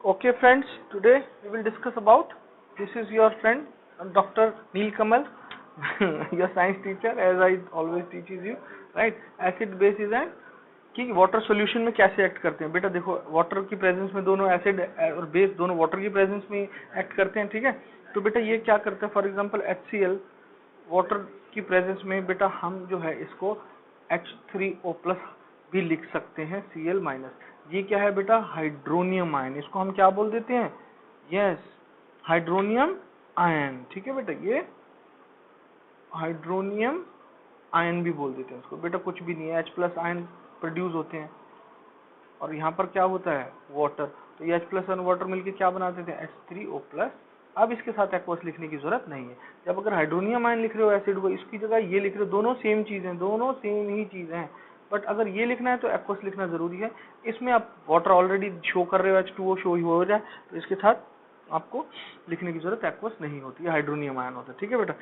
Okay friends, today we will discuss about, this is your friend Dr. Neil Kamal, your science teacher, as I always teaches you, right? Acid base is an कि water solution में कैसे act करते हैं। बेटा देखो, water की presence में दोनों एसिड और बेस दोनों वाटर की प्रेजेंस में एक्ट करते हैं, ठीक है। तो बेटा ये क्या करता है, फॉर एग्जांपल HCl वाटर की प्रेजेंस में बेटा हम जो है इसको H3O+ भी लिख सकते हैं, Cl-। ये क्या है बेटा, हाइड्रोनियम आयन, इसको हम क्या बोल देते हैं, यस हाइड्रोनियम आयन, ठीक है बेटा। ये हाइड्रोनियम आयन भी बोल देते हैं इसको बेटा, कुछ भी नहीं है, H+ आयन प्रोड्यूस होते हैं और यहाँ पर क्या होता है, वाटर। तो ये H+ और वाटर मिलके क्या बना देते हैं, H3O+। अब इसके साथ एक्वस लिखने की जरूरत नहीं है। जब अगर हाइड्रोनियम आयन लिख रहे हो एसिड को, इसकी जगह ये लिख रहे हो, दोनों सेम चीज है, दोनों सेम ही चीज है, बट अगर ये लिखना है तो एक्वस लिखना जरूरी है। इसमें आप वाटर ऑलरेडी शो कर रहे हो, H2O शो ही हो जाए, तो इसके साथ आपको लिखने की जरूरत एक्वस नहीं होती है, हाइड्रोनियम आयन होता है, ठीक है बेटा।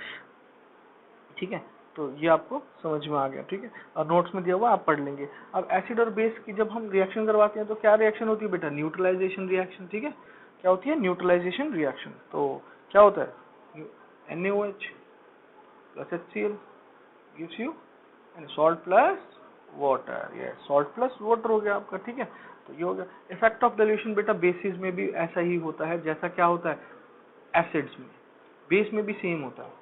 ठीक है, तो ये आपको समझ में आ गया, ठीक है। और नोट्स में दिया हुआ आप पढ़ लेंगे। अब एसिड और बेस की जब हम रिएक्शन करवाते हैं तो क्या रिएक्शन होती है बेटा, न्यूट्रलाइजेशन रिएक्शन, ठीक है। क्या होती है, न्यूट्रलाइजेशन रिएक्शन। तो क्या होता है, NaOH plus HCl gives you salt plus water, ये salt plus water हो गया आपका, ठीक है। तो ये हो गया इफेक्ट ऑफ डाइल्यूशन। बेटा बेसिस में भी ऐसा ही होता है जैसा क्या होता है एसिड्स में, बेस में भी सेम होता है।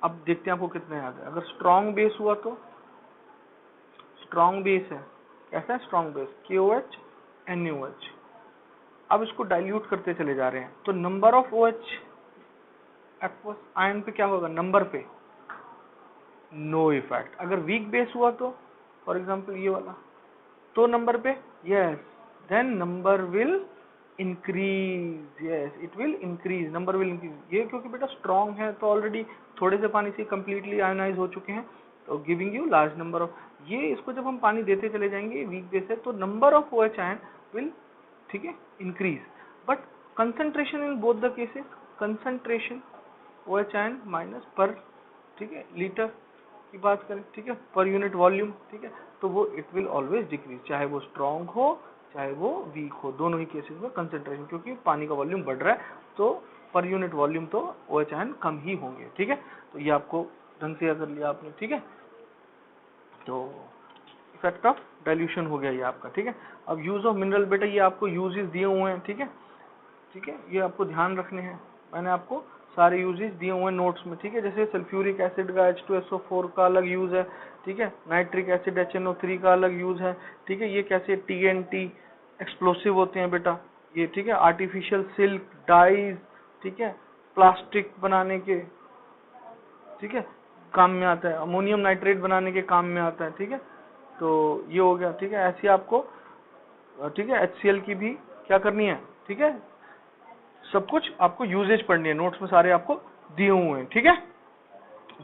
अब देखते हैं आपको कितना याद है। अगर स्ट्रॉन्ग बेस हुआ तो, स्ट्रॉन्ग बेस है, कैसा है स्ट्रॉन्ग बेस, KOH NaOH। अब इसको डाइल्यूट करते चले जा रहे हैं तो number of OH aqueous ion पे क्या होगा, नंबर पे नो इफेक्ट। अगर वीक बेस हुआ तो, फॉर एग्जांपल ये वाला, तो नंबर पे yes, then number will increase, yes it will increase, number will increase. ये क्योंकि बेटा स्ट्रॉन्ग है तो ऑलरेडी थोड़े से पानी से कंप्लीटली आयोनाइज हो चुके हैं, तो giving you large number of. ये इसको जब हम पानी देते चले जाएंगे, वीक बेस है तो number of OH ion will, ठीक है, increase, but concentration in both the cases, concentration OH ion minus पर, ठीक है, लीटर की बात करें, ठीक है, पर यूनिट वॉल्यूम, ठीक है, तो वो इट विल ऑलवेज डिक्रीज, चाहे वो स्ट्रॉन्ग हो चाहे वो वीक हो, दोनों ही केसेस में कंसंट्रेशन, क्योंकि पानी का वॉल्यूम बढ़ रहा है तो पर यूनिट वॉल्यूम तो OH आयन कम ही होंगे, ठीक है। तो ये आपको ढंग से कर लिया आपने, ठीक है। तो इफेक्ट ऑफ डाइल्यूशन हो गया ये आपका, ठीक है। अब यूज ऑफ मिनरल, बेटा ये आपको यूजेस दिए हुए हैं, ठीक है, ठीक है, ये आपको ध्यान रखने हैं, मैंने आपको सारे यूजेस दिए हुए हैं नोट्स में, ठीक है। जैसे सल्फ्यूरिक एसिड का H2SO4 का अलग यूज है, ठीक है, नाइट्रिक एसिड HNO3 का अलग यूज है, ठीक है। ये कैसे TNT एक्सप्लोसिव होते हैं बेटा ये, ठीक है, आर्टिफिशियल सिल्क डाइज, ठीक है, प्लास्टिक बनाने के, ठीक है, काम में आता है, अमोनियम नाइट्रेट बनाने के काम में आता है, ठीक है। तो ये हो गया, ठीक है। ऐसे आपको, ठीक है, HCl की भी क्या करनी है, ठीक है, सब कुछ आपको यूजेज पढ़नी है, नोट्स में सारे आपको दिए हुए हैं, ठीक है।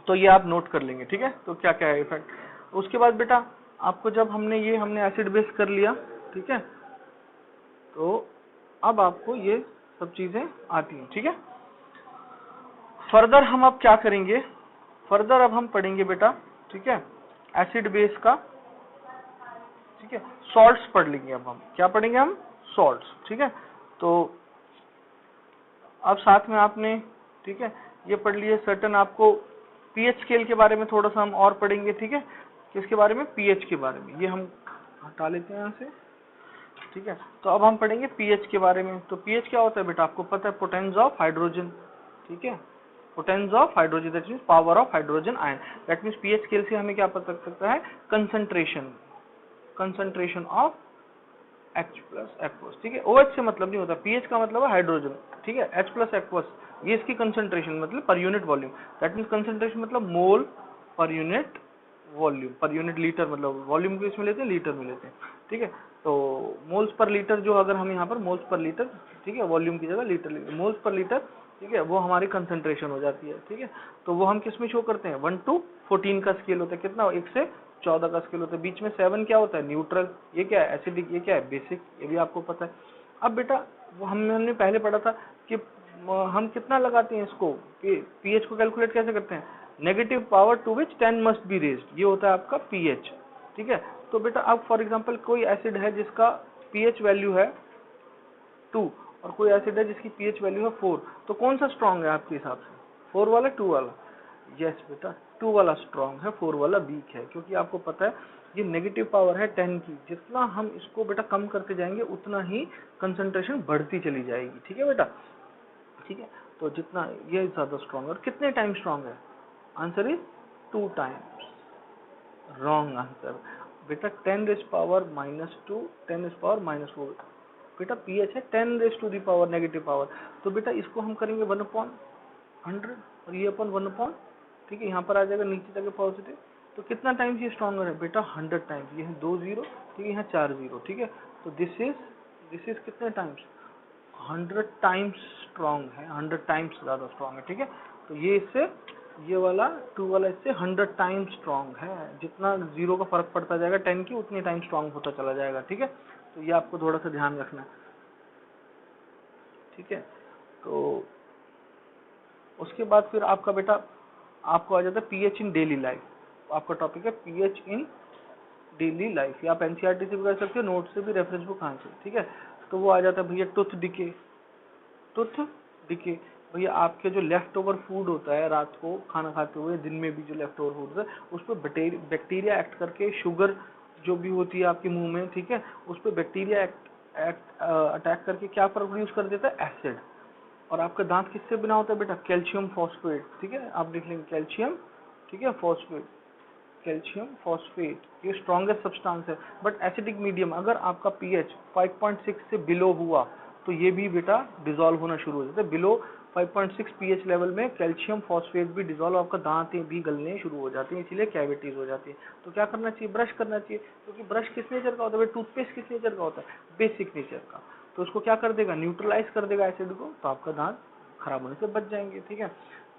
तो ये आप नोट कर लेंगे, ठीक है। तो क्या क्या है इफेक्ट। उसके बाद बेटा आपको जब हमने एसिड बेस कर लिया, ठीक है, तो अब आपको ये सब चीजें आती हैं, ठीक है। फर्दर हम अब क्या करेंगे, फर्दर अब हम पढ़ेंगे बेटा, ठीक है, एसिड बेस का, ठीक है, सॉल्ट्स पढ़ लेंगे। अब हम क्या पढ़ेंगे, हम सॉल्ट्स, ठीक है। तो अब साथ में आपने, ठीक है, ये पढ़ लिए सर्टन, आपको पीएच स्केल के बारे में थोड़ा सा हम और पढ़ेंगे, ठीक है। किसके बारे में, पीएच के बारे में, ये हम हटा लेते हैं यहाँ से, ठीक है। तो अब हम पढ़ेंगे पीएच के बारे में। तो पीएच क्या होता है बेटा, आपको पता है, पोटेंस ऑफ हाइड्रोजन, ठीक है, potence of hydrogen, that means power of hydrogen ion. That means pH scale से हमें क्या पता चल सकता है, concentration, concentration of H+ aqueous, ठीक है। OH से मतलब नहीं होता, पीएच का मतलब है हाइड्रोजन, ठीक है, H+ एक्वस, ये इसकी कंसंट्रेशन मतलब per unit volume, that means concentration मतलब mole per unit volume, per unit litre, मतलब वॉल्यूम को इसमें लेते हैं, लीटर में लेते हैं, ठीक है। तो मोल्स पर लीटर, जो अगर हम यहाँ पर मोल्स पर लीटर, ठीक है, वॉल्यूम की जगह लीटर लेंगे, मोल्स पर लीटर, ठीक है, वो हमारी कंसंट्रेशन हो जाती है, ठीक है। तो वो हम किस में शो करते हैं, 1 to 14 का स्केल होता है, कितना, 1 से 14 का स्केल होता है, बीच में 7 क्या होता है, न्यूट्रल, ये क्या है, एसिडिक, ये क्या है, बेसिक, ये भी आपको पता है। अब बेटा वो हमने पहले पढ़ा था कि हम कितना लगाते हैं इसको, पीएच को कैलकुलेट कैसे करते हैं, negative power to which 10 must be raised, ये होता है आपका पीएच, ठीक है। तो बेटा अब फॉर एग्जांपल कोई एसिड है जिसका पीएच वैल्यू है 2 और कोई एसिड है जिसकी पीएच वैल्यू है 4, तो कौन सा स्ट्रांग है आपके हिसाब से, 4 वाला 2 वाला? यस बेटा 2 वाला स्ट्रांग है, 4 वाला वीक है, क्योंकि आपको पता है ये नेगेटिव पावर है 10 की, जितना हम इसको बेटा कम करते जाएंगे उतना ही कंसंट्रेशन बढ़ती चली जाएगी, ठीक है बेटा, ठीक है। तो जितना ये ज्यादा स्ट्रांग है, और कितने टाइम स्ट्रांग है, answer is 2 times, wrong answer बेटा, 10 रेज पावर -2, 10 रेज पावर -4, बेटा पीएच है 10 raise to the power negative power, तो बेटा इसको हम करेंगे 1/100 और ये अपन 1/, ठीक है, यहाँ पर आ जाएगा नीचे जाके पॉजिटिव, तो कितना टाइम्स ये स्ट्रॉन्गर है बेटा, 100 टाइम्स, ये है 2 0, ठीक है, यहाँ 4 0, ठीक है, तो दिस इज कितने टाइम्स, 100 टाइम्स स्ट्रॉन्ग है, 100 टाइम्स ज्यादा स्ट्रॉन्ग है, ठीक है। तो ये इससे, ये वाला 2 वाला इससे 100 टाइम्स स्ट्रॉन्ग है, जितना जीरो का फर्क पड़ता जाएगा 10 की, उतनी टाइम स्ट्रॉन्ग होता चला जाएगा, ठीक है। तो ये आपको थोड़ा सा ध्यान रखना है, ठीक है। तो उसके बाद फिर आपका बेटा आपको आ जाता है पीएच इन डेली लाइफ, आपका टॉपिक है पीएच इन डेली लाइफ, या आप एनसीईआरटी से भी कर सकते हो, नोट से भी, रेफरेंस बुक कहाँ से, ठीक है। तो वो आ जाता है भैया टूथ डिके, टूथ डिके भैया आपके जो लेफ्ट ओवर फूड होता है रात को खाना खाते हुए, दिन में भी जो लेफ्ट ओवर फूड होता है उस पर बैक्टीरिया एक्ट करके, शुगर जो भी होती है आपके मुंह में, ठीक है, उस पर बैक्टीरिया अटैक करके क्या प्रोड्यूस कर देता है, एसिड। और आपका दांत किससे बना होता है बेटा, कैल्शियम फॉस्फेट, ठीक है, आप देख लेंगे कैल्शियम, ठीक है, फॉस्फेट, कैल्शियम फॉस्फेट, ये स्ट्रॉन्गेस्ट सब्सटेंस है। बट एसिडिक मीडियम, अगर आपका पीएच 5.6 से बिलो हुआ तो ये भी बेटा डिसॉल्व होना शुरू हो जाता है, बिलो 5.6 पीएच लेवल में कैल्शियम फॉस्फेट भी डिसॉल्व, आपका दांत भी गलने शुरू हो जाते हैं, इसीलिए कैविटीज हो जाती है। तो क्या करना चाहिए, ब्रश करना चाहिए, क्योंकि ब्रश किस नेचर का होता है, टूथपेस्ट किस नेचर का होता है, बेसिक नेचर का, तो उसको क्या कर देगा, न्यूट्रलाइज कर देगा एसिड को, तो आपका दांत खराब होने से बच जाएंगे, ठीक है।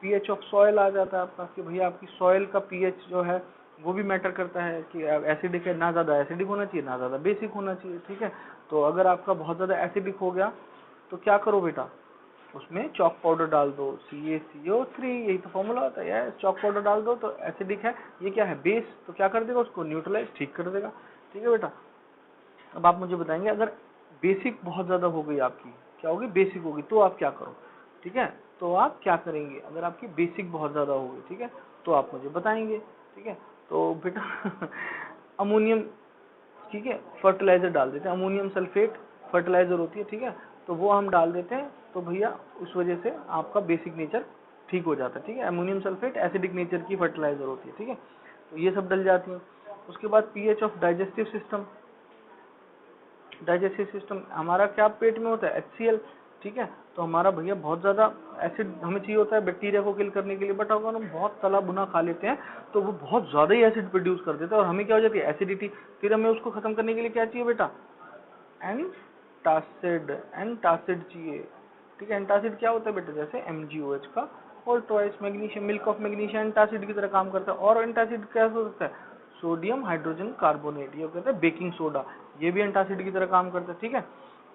पीएच ऑफ सॉइल आ जाता है आपका, कि भैया आपकी सॉइल का पीएच जो है वो भी मैटर करता है, कि एसिडिक है, ना ज्यादा एसिडिक होना चाहिए ना ज्यादा बेसिक होना चाहिए, ठीक है। तो अगर आपका बहुत ज्यादा एसिडिक हो गया तो क्या करो बेटा, उसमें चॉक पाउडर डाल दो, CaCO3, यही तो फॉर्मूला होता है, चॉक पाउडर डाल दो, तो एसिडिक है, ये क्या है, बेस, तो क्या कर देगा, उसको न्यूट्रलाइज, ठीक कर देगा, ठीक है बेटा। अब आप मुझे बताएंगे अगर बेसिक बहुत ज्यादा हो गई आपकी, क्या होगी, बेसिक होगी, तो आप क्या करो, ठीक है, तो आप क्या करेंगे अगर आपकी बेसिक बहुत ज्यादा हो गई, ठीक है, तो आप मुझे बताएंगे, ठीक है। तो बेटा अमोनियम, ठीक है, फर्टिलाइजर डाल देते हैं, अमोनियम सल्फेट फर्टिलाइजर होती है, ठीक है, तो वो हम डाल देते हैं, तो भैया उस वजह से आपका बेसिक नेचर ठीक हो जाता है, ठीक है। अमोनियम सल्फेट एसिडिक नेचर की फर्टिलाइजर होती है, ठीक है, तो ये सब डल जाती है। उसके बाद pH of digestive system, digestive system हमारा क्या पेट में होता है, HCl, ठीक है, तो हमारा भैया बहुत ज्यादा एसिड हमें चाहिए होता है बैक्टीरिया को किल करने के लिए, बट अगर हम बहुत तला भुना खा लेते हैं तो वो बहुत ज्यादा ही एसिड प्रोड्यूस कर देता है, और हमें क्या हो जाती है, एसिडिटी, फिर हमें उसको खत्म करने के लिए क्या चाहिए बेटा, एंटासिड, एंटासिड चाहिए, ठीक है। एंटासिड क्या होता है बेटा, जैसे MgOH का और twice magnesium, milk of magnesium antacid की तरह काम करता है। और एंटासिड क्या हो सकता है, सोडियम हाइड्रोजन कार्बोनेट, ये कहते हैं बेकिंग सोडा, ये भी एंटासिड की तरह काम करता है, ठीक है,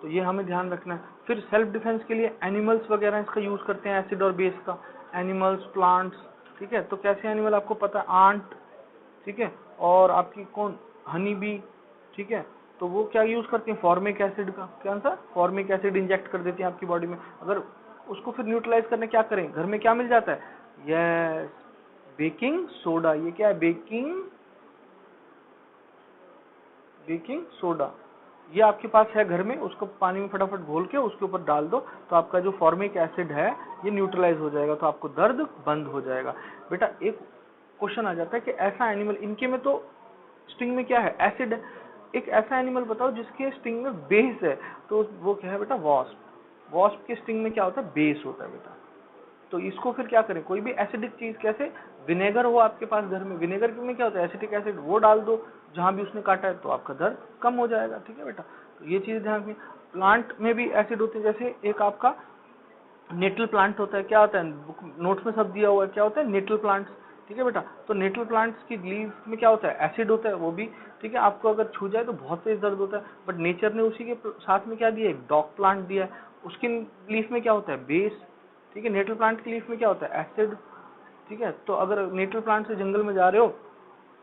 तो ये हमें ध्यान रखना है। फिर सेल्फ डिफेंस के लिए एनिमल्स वगैरह इसका यूज करते हैं, एसिड और बेस का, एनिमल्स, प्लांट्स, ठीक है, तो कैसे एनिमल आपको पता है, आंट, ठीक है, और आपकी कौन, हनी बी, ठीक है, तो वो क्या यूज करती हैं, फॉर्मिक एसिड का, क्या आंसर, फॉर्मिक एसिड इंजेक्ट कर देती हैं आपकी बॉडी में। अगर उसको फिर न्यूट्रलाइज करने क्या करें, घर में क्या मिल जाता है, यस, बेकिंग सोडा, ये क्या है, बेकिंग सोडा, ये आपके पास है घर में, उसको पानी में फटाफट घोल के उसके ऊपर डाल दो, तो आपका जो फॉर्मिक एसिड है ये न्यूट्रलाइज हो जाएगा, तो आपको दर्द बंद हो जाएगा। बेटा एक क्वेश्चन आ जाता है कि ऐसा एनिमल, इनके में तो स्टिंग में क्या है, एसिड है, एक ऐसा एनिमल बताओ जिसके स्टिंग में बेस है, तो वो क्या है बेटा, वॉस्प, वॉस्प के स्टिंग में क्या होता है, बेस होता है बेटा। तो इसको फिर क्या करें, कोई भी एसिडिक चीज, कैसे, विनेगर हो आपके पास घर में, विनेगर में क्या होता है, एसिटिक एसिड, वो डाल दो जहां भी उसने काटा है, तो आपका दर्द कम हो जाएगा, ठीक है बेटा। तो ये चीज ध्यान रखिए। प्लांट में भी एसिड होते हैं, जैसे एक आपका नेटल प्लांट होता है, क्या होता है, नोट्स में सब दिया हुआ है, क्या होता है, नेटल प्लांट्स, ठीक है बेटा। तो नेटल प्लांट्स की लीव्स में क्या होता है, एसिड होता है, वो भी, ठीक है, आपको अगर छू जाए तो बहुत तेज दर्द होता है, बट नेचर ने उसी के साथ में क्या दिया है, डॉग प्लांट दिया है, उसकी लीफ में क्या होता है, बेस, ठीक है। नेटल प्लांट की लीफ में क्या होता है, एसिड, ठीक है। तो अगर नेटल प्लांट से जंगल में जा रहे हो,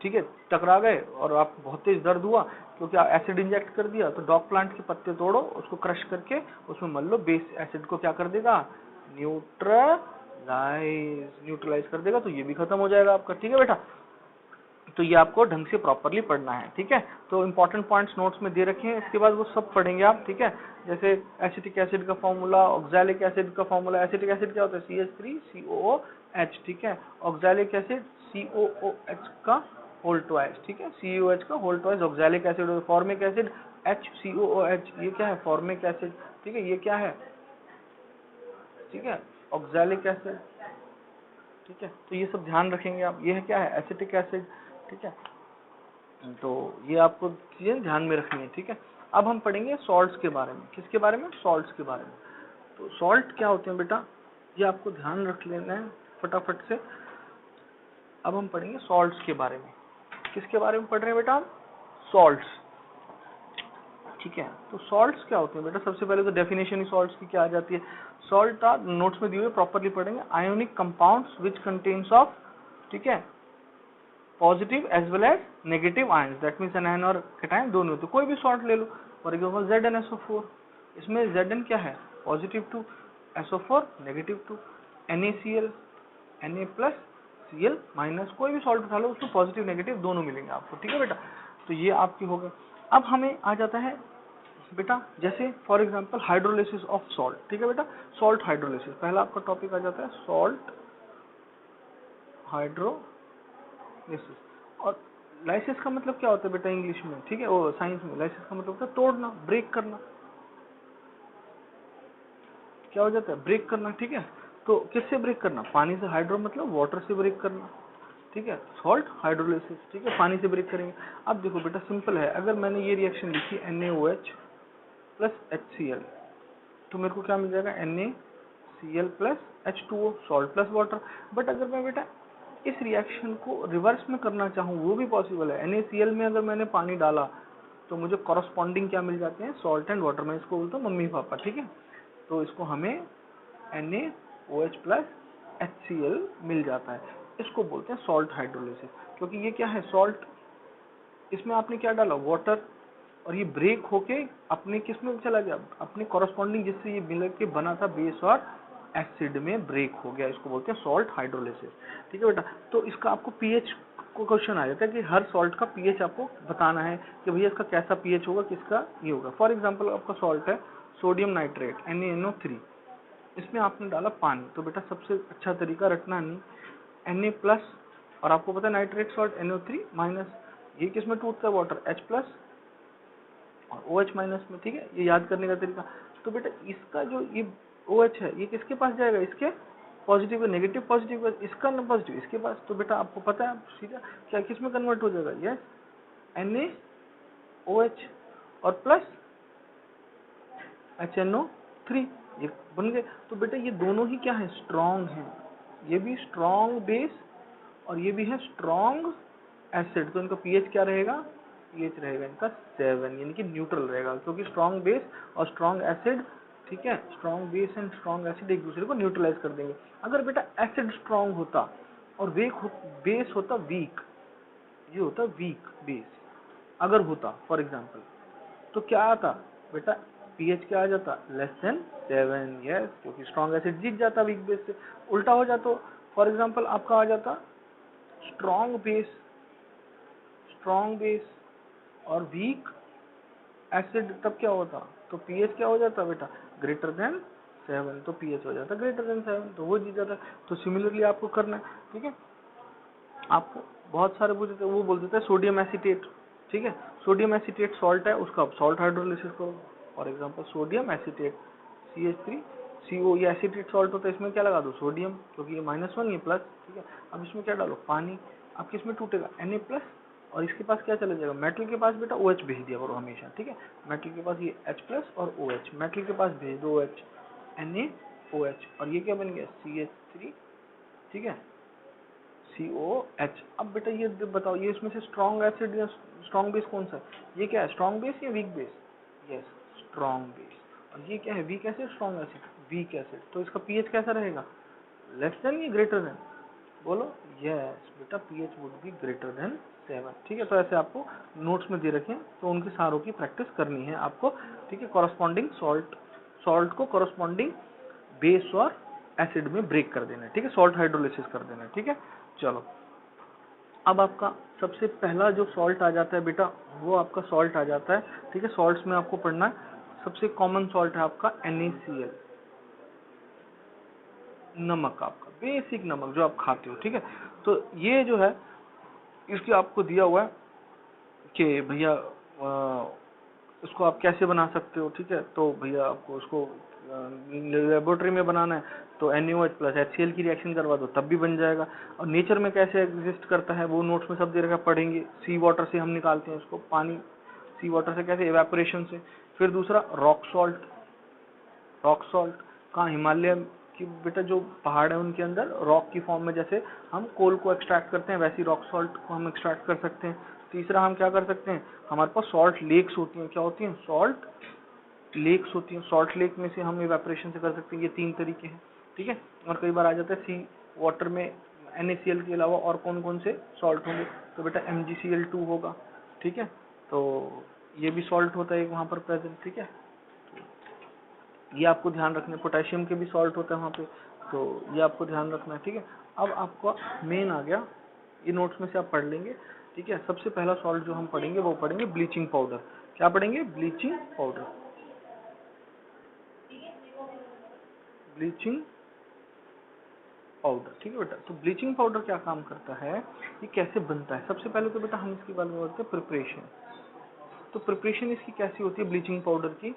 ठीक है, टकरा गए और आपको बहुत तेज दर्द हुआ, क्योंकि एसिड इंजेक्ट कर दिया तो डॉग प्लांट के पत्ते तोड़ो, उसको क्रश करके उसमें मल लो, बेस एसिड को क्या कर देगा, न्यूट्रलाइज कर देगा, तो ये भी खत्म हो जाएगा आपका। ठीक है बेटा, तो ये आपको ढंग से प्रॉपरली पढ़ना है। ठीक है, तो इंपॉर्टेंट पॉइंट्स नोट्स में दे रखे हैं, इसके बाद वो सब पढ़ेंगे आप। ठीक है, जैसे एसिटिक एसिड का फॉर्मूला, ऑक्सैलिक एसिड का फॉर्मूला। एसिटिक एसिड क्या होता है, CH3COOH। ठीक है, ऑक्सैलिक एसिड COOH का होल ट्वाइस। ठीक है, COOH का whole twice oxalic acid. Formic acid HCOOH, ये क्या है, फॉर्मिक एसिड। ठीक है, ये क्या है, ठीक है, ऑक्सैलिक एसिड। ठीक है, तो ये सब ध्यान रखेंगे आप। ये है क्या है, एसिटिक एसिड। ठीक है, तो ये आपको चीजें ध्यान में रखनी है। ठीक है, अब हम पढ़ेंगे सॉल्ट्स के बारे में। किसके बारे में, सॉल्ट्स के बारे में। तो सॉल्ट क्या होते हैं बेटा, ये आपको ध्यान रख लेना है फटाफट से। अब हम पढ़ेंगे सॉल्ट्स के बारे में। किसके बारे में पढ़ रहे हैं बेटा हम, सॉल्ट्स। ठीक है, तो सॉल्ट्स क्या होते हैं बेटा, सबसे पहले तो डेफिनेशन ही सॉल्ट्स की क्या आ जाती है। सॉल्ट आर, नोट्स में दिए हुए प्रॉपरली पढ़ेंगे, ionic compounds which contains of, ठीक है, positive as well as negative ions, that means anion और कैटायन दोनों। तो कोई भी सॉल्ट ले लो, फॉर एग्जाम्पल ZnSO4, इसमें Zn क्या है, positive 2, SO4 negative 2, NaCl, Na plus Cl minus, कोई भी सॉल्ट उठा लो उसमें पॉजिटिव नेगेटिव दोनों मिलेंगे आपको। ठीक है बेटा, तो ये आपकी हो गए। अब हमें आ जाता है बेटा, जैसे for example hydrolysis of salt. ठीक है बेटा, सॉल्ट हाइड्रोलिसिस पहला आपका टॉपिक आ जाता है, सॉल्ट हाइड्रोलिसिस। और लाइसिस का मतलब क्या होता है बेटा इंग्लिश में, ठीक है, वो साइंस में लाइसिस का मतलब होता है तोड़ना, ब्रेक करना। क्या हो जाता है, ब्रेक करना। ठीक है, तो किससे ब्रेक करना, पानी से, हाइड्रो मतलब वाटर से ब्रेक करना। ठीक है, सॉल्ट हाइड्रोलिसिस, ठीक है, पानी से ब्रेक करेंगे। अब देखो बेटा सिंपल है, अगर मैंने ये रिएक्शन लिखी NaOH प्लस HCl, तो मेरे को क्या मिल जाएगा, NaCl plus H2O, salt plus water. But अगर मैं बेटा इस रिएक्शन को रिवर्स में करना चाहूँ, वो भी पॉसिबल है। NaCl में अगर मैंने पानी डाला तो मुझे कॉरस्पॉन्डिंग क्या मिल जाते हैं, सॉल्ट एंड वाटर। मैं इसको बोलता हूँ मम्मी पापा। ठीक है, तो इसको हमें NaOH प्लस HCl मिल जाता है, इसको बोलते हैं सॉल्ट हाइड्रोलिसिस। क्योंकि ये क्या है, सॉल्ट, इसमें आपने क्या डाला, वाटर, और ये ब्रेक होके अपने किस में चला गया, अपने कॉरस्पॉन्डिंग जिससे ये मिल के बना था बेस और एसिड में ब्रेक हो गया, इसको बोलते हैं सॉल्ट हाइड्रोलिसिस। ठीक है बेटा, तो इसका आपको पीएच को क्वेश्चन आ जाता है कि हर सॉल्ट का पीएच आपको बताना है कि भैया इसका कैसा पीएच होगा, किसका ये होगा। फॉर एग्जांपल आपका सॉल्ट है सोडियम नाइट्रेट NaNO3, इसमें आपने डाला पानी, तो बेटा सबसे अच्छा तरीका रटना नहीं, Na प्लस, और आपको पता है नाइट्रेट सॉल्ट NO3 माइनस, ये किस में टूटता है, वाटर, H प्लस और OH माइनस में। ठीक है, ये याद करने का तरीका। तो बेटा इसका जो ये OH है, ये किसके पास जाएगा, इसके पॉजिटिव, नेगेटिव पॉजिटिव, इसका ना पॉजिटिव इसके पास, तो बेटा आपको पता है सीधा क्या किस में कन्वर्ट हो जाएगा, यस, NaOH और प्लस HNO3, ये बन गए। तो बेटा ये दोनों ही क्या है, स्ट्रॉन्ग है, ये भी स्ट्रॉन्ग बेस और ये भी है स्ट्रॉन्ग एसिड। तो इनका पीएच क्या रहेगा, पीएच रहेगा इनका 7, यानी कि न्यूट्रल रहेगा, क्योंकि स्ट्रॉन्ग बेस और स्ट्रॉन्ग एसिड, ठीक है, strong base and strong acid एक दूसरे को न्यूट्रलाइज कर देंगे। अगर बेटा एसिड स्ट्रॉन्ग होता और बेस होता वीक, ये होता वीक बेस अगर होता फॉर एग्जांपल, तो क्या आता बेटा, पीएच क्या आ जाता, <7। यस, क्योंकि स्ट्रॉन्ग एसिड जीत जाता वीक बेस से। उल्टा हो जाता, फॉर एग्जांपल आपका आ जाता स्ट्रॉन्ग बेस और वीक एसिड, तब क्या होता, तो पीएच क्या हो जाता बेटा, <7, तो पीएच हो जाता <7, तो वो जीत जाता। तो सिमिलरली आपको करना है। ठीक है, आपको बहुत सारे पूछ देते, वो बोल देते हैं सोडियम एसीटेट। ठीक है, सोडियम एसीटेट सॉल्ट है, उसका सॉल्ट हाइड्रोलिसिस करो। For example sodium acetate CH3CO, ये एसीटेट सॉल्ट होता है, इसमें क्या लगा दो, सोडियम, क्योंकि ये -1 ये प्लस। ठीक है, अब इसमें क्या डालो, पानी, अब किस में टूटेगा, Na प्लस, और इसके पास क्या चला जाएगा, मेटल के पास बेटा OH भेज दिया करो हमेशा। ठीक है, मेटल के पास ये H प्लस और OH, मेटल के पास भेज दो OH, NaOH, और ये क्या बन गया CH3। ठीक है, COH। अब बेटा ये बताओ, ये इसमें से स्ट्रॉन्ग एसिड या स्ट्रॉन्ग बेस कौन सा है, ये क्या है, स्ट्रॉन्ग बेस या weak base, yes, strong base. और ये क्या है, weak acid, strong acid, weak acid. तो इसका पीएच कैसा रहेगा, लेस देन या ग्रेटर देन, बोलो यस बेटा, pH would be greater than 7। ठीक है, तो ऐसे आपको नोट्स में दे रखे हैं, तो उनके सारों की प्रैक्टिस करनी है आपको। ठीक है, कॉरस्पॉन्डिंग सॉल्ट को कॉरस्पॉन्डिंग बेस और एसिड में ब्रेक कर देना है। ठीक है, सॉल्ट हाइड्रोलिसिस कर देना है। ठीक है, चलो अब आपका सबसे पहला जो सॉल्ट आ जाता है बेटा, वो आपका सॉल्ट आ जाता है। ठीक है, सॉल्ट्स में आपको पढ़ना है, सबसे कॉमन सॉल्ट है आपका NaCl, नमक, आपका बेसिक नमक जो आप खाते हो। ठीक है, तो ये जो है इसकी आपको दिया हुआ है कि भैया इसको आप कैसे बना सकते हो। ठीक है, तो भैया आपको उसको लेबोरेटरी में बनाना है तो NaOH प्लस HCl की रिएक्शन करवा दो तब भी बन जाएगा। और नेचर में कैसे एग्जिस्ट करता है वो नोट्स में सब दे रखा, पढ़ेंगे। सी वाटर से हम निकालते हैं उसको, पानी सी वाटर से कैसे, एवेपोरेशन से। फिर दूसरा रॉक सॉल्ट, रॉक सॉल्ट कहाँ, हिमालय की बेटा जो पहाड़ है उनके अंदर रॉक की फॉर्म में, जैसे हम कोल को एक्सट्रैक्ट करते हैं वैसी रॉक सॉल्ट को हम एक्सट्रैक्ट कर सकते हैं। तीसरा हम क्या कर सकते हैं, हमारे पास सॉल्ट लेक्स होती हैं। क्या होती हैं, सॉल्ट लेक्स होती हैं। सॉल्ट लेक में से हम इवेपोरेशन से कर सकते हैं। ये 3 तरीके हैं। ठीक है, और कई बार आ जाता है सी वाटर में NaCl के अलावा और कौन कौन से सॉल्ट होंगे, तो बेटा MgCl2 होगा। ठीक है, तो ये भी सॉल्ट होता है वहाँ पर प्रेजेंट। ठीक है, ये आपको ध्यान रखना है। पोटेशियम के भी सॉल्ट होता है वहाँ पे, तो ये आपको ध्यान रखना है। ठीक है, अब आपका मेन आ गया, ये नोट्स में से आप पढ़ लेंगे। ठीक है, सबसे पहला सॉल्ट जो हम पढ़ेंगे वो पढ़ेंगे ब्लीचिंग पाउडर। क्या पढ़ेंगे, ब्लीचिंग पाउडर, ब्लीचिंग पाउडर। ठीक है बेटा, तो ब्लीचिंग पाउडर क्या काम करता है, ये कैसे बनता है। सबसे पहले तो बेटा हम इसके बारे में बोलते हैं प्रिपरेशन। तो प्रिपरेशन इसकी कैसी होती है ब्लीचिंग पाउडर की,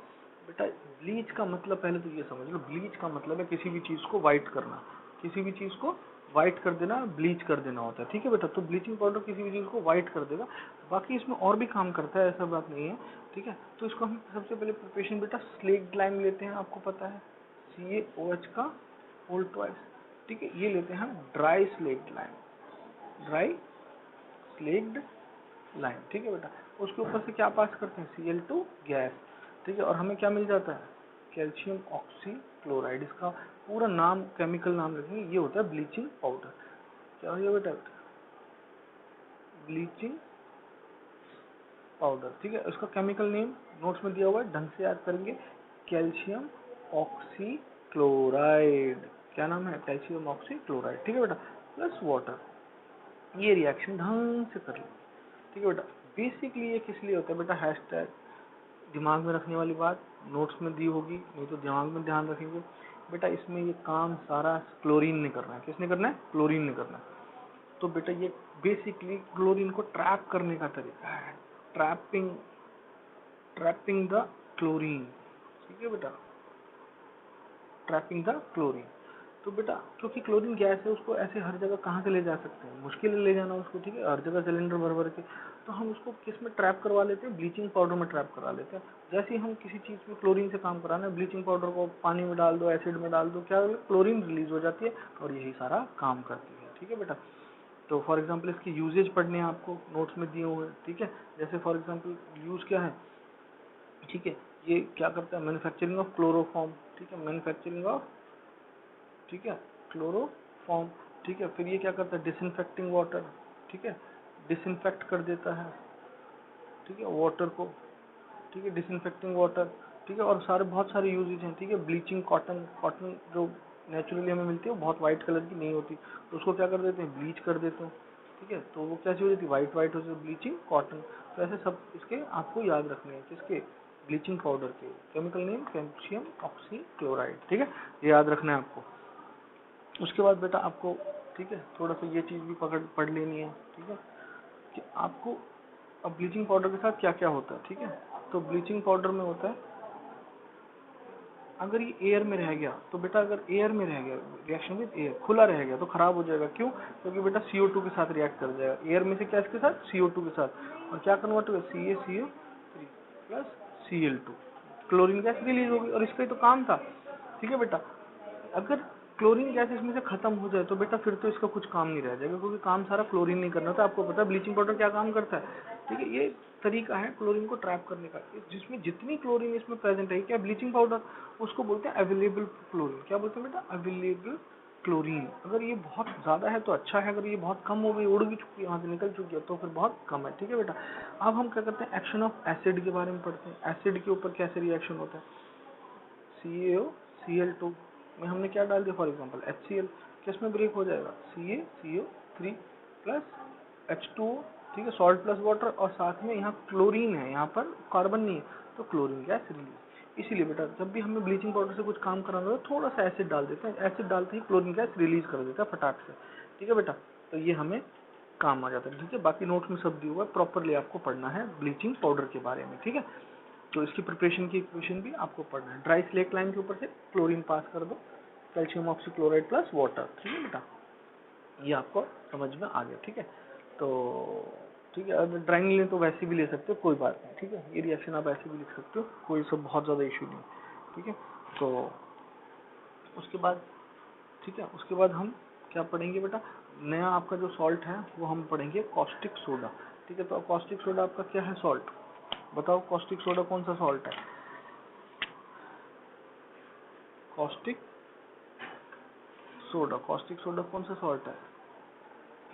बेटा ब्लीच का मतलब पहले तो ये समझ लो, ब्लीच का मतलब है किसी भी चीज को व्हाइट करना, किसी भी चीज को व्हाइट कर देना, ब्लीच कर देना होता है। ठीक है बेटा, तो ब्लीचिंग पाउडर किसी भी चीज को व्हाइट कर देगा। बाकी इसमें और भी काम करता है, ऐसा बात नहीं है। ठीक है, तो इसको हम सबसे पहले प्रिपरेशन बेटा स्लेक्ड लाइम लेते हैं, आपको पता है CaOH का होल ट्वाइस। ठीक है, ये लेते हैं हम dry slaked lime, dry slaked line. ठीक है बेटा, उसके ऊपर से क्या पास करते हैं, Cl2 गैस। ठीक है, और हमें क्या मिल जाता है, कैल्शियम ऑक्सीक्लोराइड। इसका पूरा नाम, केमिकल नाम रखेंगे, ये होता है ब्लीचिंग पाउडर। क्या हो गया बेटा, ब्लीचिंग पाउडर। ठीक है, उसका केमिकल नेम नोट्स में दिया हुआ है, ढंग से याद करेंगे, कैल्शियम ऑक्सीक्लोराइड। क्या नाम है, कैल्शियम ऑक्सीक्लोराइड। ठीक है बेटा, प्लस वाटर, ये रिएक्शन ढंग से कर लो। ठीक है बेटा, बेसिकली ये किस लिए होता है बेटा, हैशटैग दिमाग में रखने वाली बात नोट्स में दी होगी, नहीं तो दिमाग में ध्यान रखेंगे बेटा। इसमें ये काम सारा क्लोरीन ने करना है। किसने करना है, क्लोरीन ने करना है। तो बेटा ये बेसिकली क्लोरीन को ट्रैप करने का तरीका है, ट्रैपिंग, ट्रैपिंग द क्लोरीन। ठीक है बेटा, ट्रैपिंग द क्लोरीन। तो बेटा क्योंकि क्लोरीन गैस है, उसको ऐसे हर जगह कहाँ से ले जा सकते हैं, मुश्किल है ले जाना उसको। ठीक है, हर जगह सिलेंडर भर भर के, तो हम उसको किस में ट्रैप करवा लेते हैं, ब्लीचिंग पाउडर में ट्रैप करवा लेते हैं। जैसे ही हम किसी चीज़ में क्लोरीन से काम कराना है, ब्लीचिंग पाउडर को पानी में डाल दो, एसिड में डाल दो, क्या क्लोरीन रिलीज हो जाती है और यही सारा काम करती है। ठीक है बेटा, तो फॉर एग्जाम्पल इसकी यूजेज पढ़ने हैं आपको, नोट्स में दिए हुए हैं। ठीक है, जैसे फॉर एग्जाम्पल यूज क्या है, ठीक है, ये क्या करता है, मैन्युफैक्चरिंग ऑफ क्लोरोफॉर्म। ठीक है, मैन्युफैक्चरिंग ऑफ, ठीक है, क्लोरोफॉर्म। ठीक है, फिर ये क्या करता है, डिसइंफेक्टिंग वाटर। ठीक है, डिसइंफेक्ट कर देता है, ठीक है, वाटर को। ठीक है, डिसइंफेक्टिंग वाटर। ठीक है, और सारे बहुत सारे यूजेज हैं। ठीक है, ब्लीचिंग कॉटन, कॉटन जो नेचुरली हमें मिलती है वो बहुत वाइट कलर की नहीं होती, तो उसको क्या कर देते हैं, ब्लीच कर देते हैं। ठीक है, तो वो कैसी हो जाती है, वाइट वाइट हो जाती है, ब्लीचिंग कॉटन। तो ऐसे सब इसके आपको याद रखने हैं, किसके, ब्लीचिंग पाउडर के। Chemical name calcium oxychloride. ठीक है, ये याद रखना है आपको। उसके बाद बेटा आपको, ठीक है, थोड़ा सा ये चीज़ भी पढ़ लेनी है। ठीक है, कि आपको अब ब्लीचिंग पाउडर के साथ क्या क्या होता है। ठीक है, तो ब्लीचिंग पाउडर में होता है, अगर ये एयर में रह गया तो बेटा, अगर एयर में रह गया, रिएक्शन विद एयर खुला रह गया तो खराब हो जाएगा। क्यों, क्योंकि बेटा CO2 के साथ रिएक्ट कर जाएगा, एयर में से क्या इसके साथ, CO2 के साथ, और क्या कन्वर्ट होगा, CaCO3 plus Cl2, chlorine gas release होगी, और इसका ही तो काम था। ठीक है बेटा, अगर क्लोरीन गैस इसमें से खत्म हो जाए तो बेटा फिर तो इसका कुछ काम नहीं रह जाएगा, क्योंकि काम सारा क्लोरीन नहीं करना था। आपको पता है ब्लीचिंग पाउडर क्या काम करता है। ठीक है, ये तरीका है क्लोरीन को ट्रैप करने का, जिसमें जितनी क्लोरीन इसमें प्रेजेंट है, क्या ब्लीचिंग पाउडर, उसको बोलते हैं अवेलेबल क्लोरीन। क्या बोलते हैं बेटा, अवेलेबल क्लोरीन, अगर ये बहुत ज़्यादा है तो अच्छा है, अगर ये बहुत कम हो गई, उड़ भी चुकी है, यहाँ से निकल चुकी है, तो फिर बहुत कम है। ठीक है बेटा, अब हम क्या करते हैं, एक्शन ऑफ एसिड के बारे में पढ़ते हैं। एसिड के ऊपर कैसे रिएक्शन होता है, CaCl2 में हमने क्या डाल दिया, फॉर एग्जांपल HCl, किस में ब्रेक हो जाएगा, CaCO3 प्लस H2O, ठीक है, सॉल्ट प्लस वाटर, और साथ में यहाँ क्लोरीन है, यहाँ पर कार्बन नहीं है, तो क्लोरीन गैस रिलीज। इसीलिए बेटा जब भी हमें ब्लीचिंग पाउडर से कुछ काम कराना हो, थोड़ा सा एसिड डाल देते हैं, एसिड डालते ही क्लोरीन गैस रिलीज कर देता है फटाक से। ठीक है बेटा, तो ये हमें काम आ जाता है। ठीक है, बाकी नोट्स में सब दिया हुआ है, प्रॉपरली आपको पढ़ना है ब्लीचिंग पाउडर के बारे में। ठीक है, तो इसकी प्रिपरेशन की इक्वेशन भी आपको पढ़ना है। ड्राई स्लेट लाइन के ऊपर से क्लोरीन पास कर दो, कैल्शियम ऑक्सीक्लोराइड प्लस वाटर। ठीक है बेटा, ये आपको समझ में आ गया। ठीक है, तो ठीक है, अगर ड्राइंग लें तो वैसे भी ले सकते हो, कोई बात नहीं। ठीक है, ये रिएक्शन आप ऐसे भी लिख सकते हो, कोई सब बहुत ज़्यादा इशू नहीं। ठीक है, तो उसके बाद, ठीक है, उसके बाद हम क्या पढ़ेंगे बेटा, नया आपका जो सॉल्ट है वो हम पढ़ेंगे कॉस्टिक सोडा। ठीक है, तो कॉस्टिक सोडा आपका क्या है, सॉल्ट। बताओ कॉस्टिक सोडा कौन सा सॉल्ट है, कॉस्टिक सोडा, कॉस्टिक सोडा कौन सा सॉल्ट है,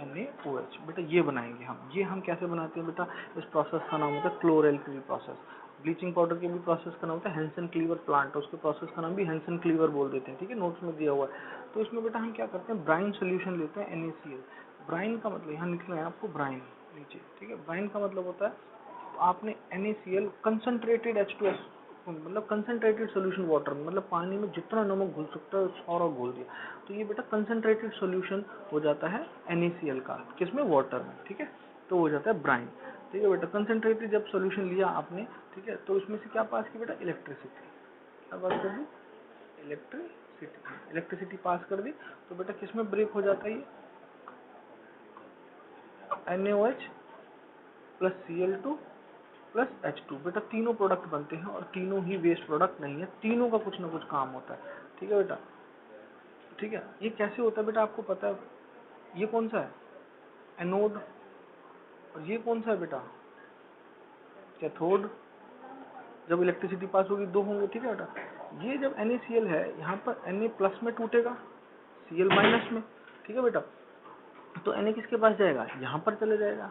NaOH। बेटा ये बनाएंगे हम, ये हम कैसे बनाते हैं बेटा, इस प्रोसेस का नाम होता है क्लोरएल्कली प्रोसेस। ब्लीचिंग पाउडर के भी प्रोसेस का नाम होता है हेंसन क्लीवर प्लांट, उसके प्रोसेस का नाम भी हेंसन क्लीवर बोल देते हैं। ठीक है, नोट्स में दिया हुआ है। तो इसमें बेटा हम क्या करते हैं, ब्राइन सोल्यूशन लेते हैं NaCl। ब्राइन का मतलब यहाँ लिखना है आपको, ब्राइन नीचे। ठीक है, ब्राइन का मतलब होता है आपने NaCl कंसंट्रेटेड H2S, मतलब कंसंट्रेटेड सोल्यूशन वाटर, मतलब पानी में जितना नमक घुल सकता है सारा घोल दिया, तो ये बेटा कंसंट्रेटेड सोल्यूशन हो जाता है NaCl का, किसमें, वाटर में। ठीक है, तो हो जाता है ब्राइन। ठीक है बेटा, कंसंट्रेटेड जब सोल्यूशन लिया आपने, ठीक है, तो इसमें से क्या पास की बेटा, इलेक्ट्रिसिटी। क्या पास कर दी, इलेक्ट्रिसिटी। इलेक्ट्रिसिटी पास कर दी, तो बेटा किसमें ब्रेक हो जाता है ये, NaOH plus Cl2 plus H2। बेटा तीनों प्रोडक्ट बनते हैं और तीनों ही वेस्ट प्रोडक्ट नहीं है, तीनों का कुछ ना कुछ काम होता है। ठीक है बेटा, ठीक है, ये कैसे होता है बेटा आपको पता है, ये कौन सा है, एनोड, और ये कौन सा है बेटा, कैथोड। जब इलेक्ट्रिसिटी पास होगी दो होंगे। ठीक है बेटा, ये जब NaCl है, यहाँ पर Na प्लस में टूटेगा, Cl माइनस में। ठीक है बेटा, तो Na किसके पास जाएगा, यहाँ पर चले जाएगा,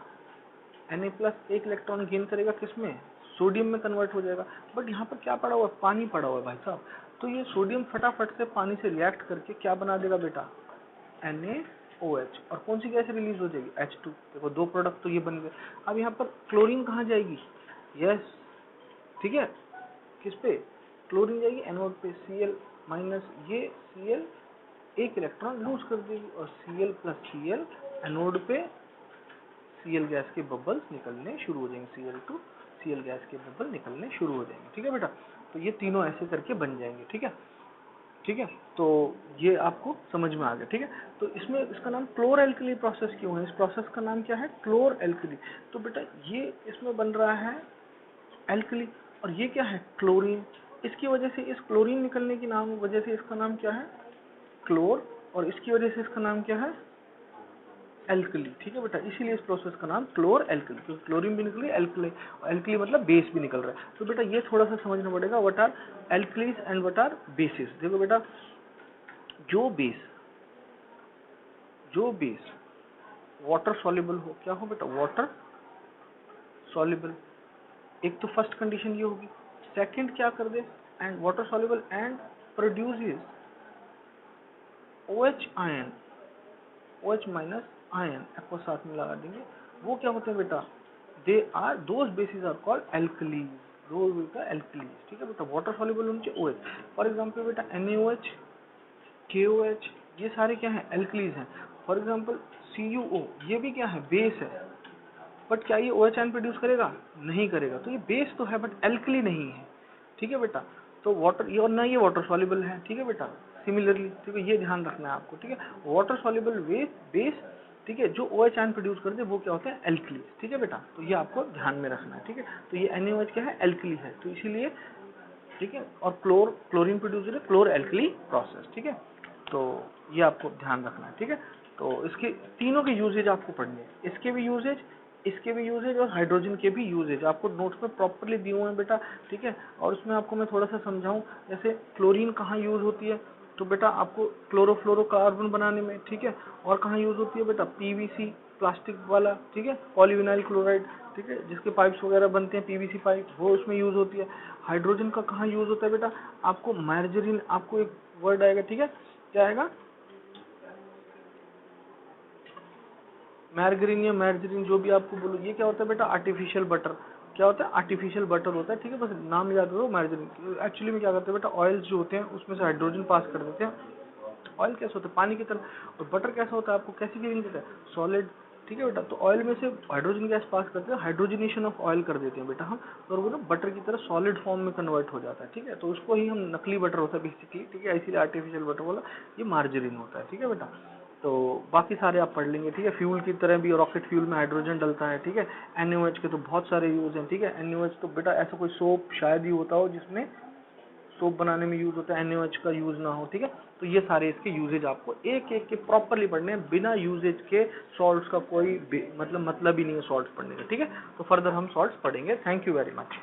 Na प्लस एक इलेक्ट्रॉन गेन करेगा, किसमें, सोडियम में कन्वर्ट हो जाएगा। बट यहाँ पर क्या पड़ा हुआ है, पानी पड़ा हुआ है भाई साहब, तो ये सोडियम फटाफट से पानी से रिएक्ट करके क्या बना देगा बेटा, NaOH, और कौन सी गैस रिलीज हो जाएगी, H2। देखो दो प्रोडक्ट तो ये बन गए। अब यहाँ पर क्लोरीन कहाँ जाएगी, यस, ठीक है, किस पे, क्लोरीन जाएगी एनोड पे, Cl माइनस, ये Cl एक इलेक्ट्रॉन लूज कर देगी, और Cl प्लस Cl एनोड पे Cl गैस के बबल्स निकलने शुरू हो जाएंगे, Cl2 Cl गैस के बबल निकलने शुरू हो जाएंगे। ठीक है बेटा, तो ये तीनों ऐसे करके बन जाएंगे। ठीक है, ठीक है, तो ये आपको समझ में आ गया। ठीक है, तो इसमें इसका नाम क्लोर एल्कली प्रोसेस क्यों है, इस प्रोसेस का नाम क्या है, क्लोर एल्कली। तो बेटा ये इसमें बन रहा है एल्कली, और ये क्या है, क्लोरीन। इसकी वजह से, इस क्लोरीन निकलने की नाम वजह से इसका नाम क्या है, क्लोर, और इसकी वजह से इसका नाम क्या है, एल्कली। ठीक है बेटा, इसीलिए इस प्रोसेस का नाम क्लोर एल्कली, क्योंकि क्लोरीन भी निकली, एल्कली, और एल्कली मतलब बेस भी निकल रहा है। तो बेटा ये थोड़ा सा समझना पड़ेगा, what are alkalis and what are bases. देखो बेटा, जो बेस वाटर सॉल्युबल हो, क्या हो बेटा, वाटर सॉल्युबल, एक तो फर्स्ट कंडीशन ये होगी। सेकंड क्या कर दे, and water soluble and produces OH ion, OH minus ion को साथ में लगा देंगे, वो क्या होते हैं बेटा, they are, those bases are called alkalis, दो बेटा एल्कलीज। ठीक है बेटा, वाटर सॉल्युबल उनके OH, फॉर एग्जांपल बेटा NaOH, KOH, ये सारे क्या हैं, एल्कलीज हैं। फॉर एग्जांपल CuO, ये भी क्या है, बेस है, बट क्या ये OH आयन प्रोड्यूस करेगा, नहीं करेगा, तो ये बेस तो है बट एल्कली नहीं है। ठीक है बेटा, तो वाटर, ये और ना ये वाटर सॉल्युबल है। ठीक है बेटा, सिमिलरली, ठीक है, ये ध्यान रखना है आपको। ठीक है, वाटर सॉल्युबल बेस, ठीक है, जो OH आयन प्रोड्यूस करते हैं वो क्या होते हैं, एल्कली। ठीक है बेटा, तो ये आपको ध्यान में रखना है। ठीक है, तो ये NaOH क्या है, एल्कली है, तो इसीलिए, ठीक है, और क्लोरीन प्रोड्यूसर है, क्लोर एल्कली प्रोसेस। ठीक है, तो ये आपको ध्यान रखना है। ठीक है, तो इसके तीनों के यूजेज आपको पढ़ने हैं, इसके भी यूजेज और हाइड्रोजन के भी यूजेज आपको नोट्स में प्रॉपर्ली दिए हुए हैं बेटा। ठीक है, और उसमें आपको मैं थोड़ा सा समझाऊं, जैसे क्लोरीन कहाँ यूज होती है, तो बेटा आपको क्लोरोफ्लोरोकार्बन बनाने में, ठीक है। और कहाँ यूज होती है बेटा, पीवीसी प्लास्टिक वाला, ठीक है, पॉलीविनाइल क्लोराइड, ठीक है, जिसके पाइप्स वगैरह बनते हैं पीवीसी पाइप, वो उसमें यूज होती है। हाइड्रोजन का कहाँ यूज होता है बेटा, आपको मार्जरीन, आपको एक वर्ड आएगा, ठीक है, क्या आएगा, मार्गरीन या मार्जरीन, जो भी आपको बोलो। ये क्या होता है बेटा, आर्टिफिशियल बटर। क्या होता है, आर्टिफिशियल बटर होता है, ठीक है, बस नाम याद करो मार्जरीन। एक्चुअली में क्या करते हैं बेटा, ऑयल्स जो होते हैं उसमें से हाइड्रोजन पास कर देते हैं। ऑयल कैसे होता है, पानी की तरह। और बटर कैसा होता है, आपको कैसी फीलिंग देता है, सॉलिड, ठीक है बेटा। तो ऑयल में से हाइड्रोजन गैस पास करते हैं, हाइड्रोजनेशन ऑफ ऑयल कर देते हैं बेटा हम, और वो ना बटर की तरह सॉलिड फॉर्म में कन्वर्ट हो जाता है, ठीक है। तो उसको ही हम नकली बटर होता है बेसिकली, ठीक है, इसीलिए आर्टिफिशियल बटर बोला। ये मार्जरीन होता है, ठीक है बेटा। तो बाकी सारे आप पढ़ लेंगे, ठीक है। फ्यूल की तरह भी रॉकेट फ्यूल में हाइड्रोजन डलता है, ठीक है। NaOH के तो बहुत सारे यूज हैं, ठीक है। NaOH तो बेटा ऐसा कोई सोप शायद ही होता हो जिसमें सोप बनाने में यूज होता है, NaOH का यूज ना हो, ठीक है। तो ये सारे इसके यूजेज आपको एक एक के प्रॉपरली पढ़ने हैं, बिना यूजेज के सॉल्ट्स का कोई मतलब ही नहीं है सॉल्ट्स पढ़ने का, ठीक है। तो फर्दर हम सॉल्ट्स पढ़ेंगे। Thank you very much.